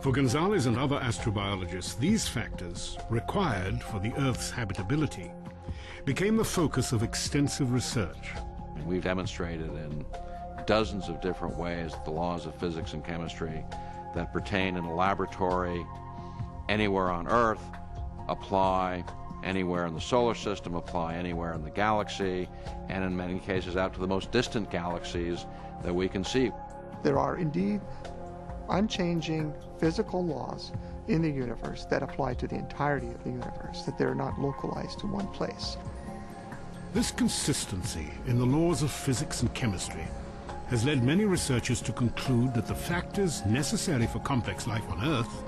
For Gonzalez and other astrobiologists, these factors, required for the Earth's habitability, became the focus of extensive research. We've demonstrated in dozens of different ways the laws of physics and chemistry that pertain in a laboratory anywhere on Earth apply anywhere in the solar system, apply anywhere in the galaxy, and in many cases out to the most distant galaxies that we can see. There are indeed unchanging physical laws in the universe that apply to the entirety of the universe, that they're not localized to one place. This consistency in the laws of physics and chemistry has led many researchers to conclude that the factors necessary for complex life on Earth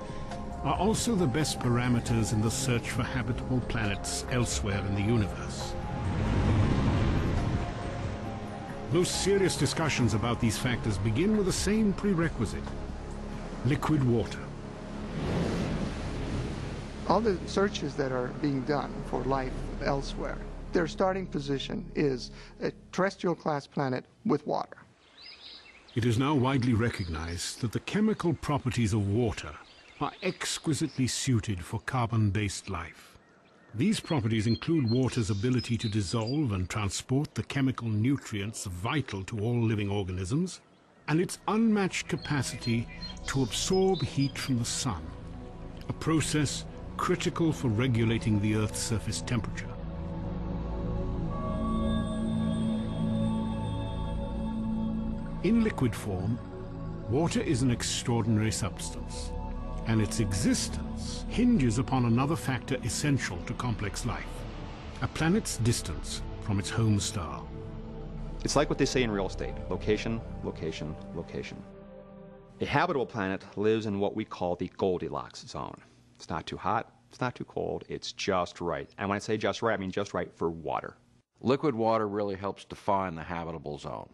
are also the best parameters in the search for habitable planets elsewhere in the universe. Most serious discussions about these factors begin with the same prerequisite: liquid water. All the searches that are being done for life elsewhere, their starting position is a terrestrial class planet with water. It is now widely recognized that the chemical properties of water are exquisitely suited for carbon-based life. These properties include water's ability to dissolve and transport the chemical nutrients vital to all living organisms, and its unmatched capacity to absorb heat from the sun, a process critical for regulating the Earth's surface temperature. In liquid form, water is an extraordinary substance, and its existence hinges upon another factor essential to complex life: a planet's distance from its home star. It's like what they say in real estate: location, location, location. A habitable planet lives in what we call the Goldilocks zone. It's not too hot, it's not too cold, it's just right. And when I say just right, I mean just right for water. Liquid water really helps define the habitable zone.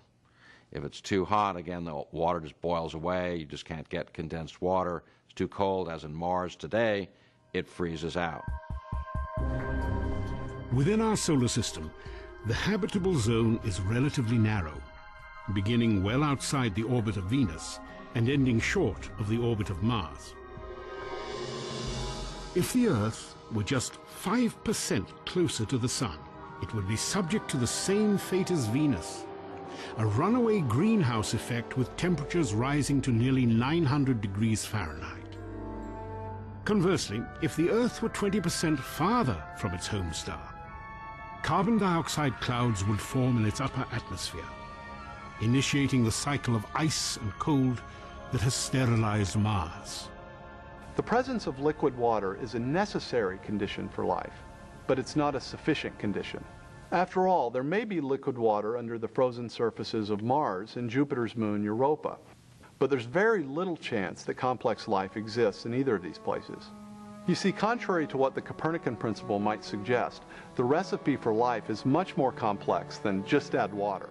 If it's too hot, again, the water just boils away. You just can't get condensed water. It's too cold, as in Mars today, it freezes out. Within our solar system, the habitable zone is relatively narrow, beginning well outside the orbit of Venus and ending short of the orbit of Mars. If the Earth were just 5% closer to the Sun, it would be subject to the same fate as Venus: a runaway greenhouse effect with temperatures rising to nearly 900 degrees Fahrenheit. Conversely, if the Earth were 20% farther from its home star, carbon dioxide clouds would form in its upper atmosphere, initiating the cycle of ice and cold that has sterilized Mars. The presence of liquid water is a necessary condition for life, but it's not a sufficient condition. After all, there may be liquid water under the frozen surfaces of Mars and Jupiter's moon Europa, but there's very little chance that complex life exists in either of these places. You see, contrary to what the Copernican principle might suggest, the recipe for life is much more complex than just add water.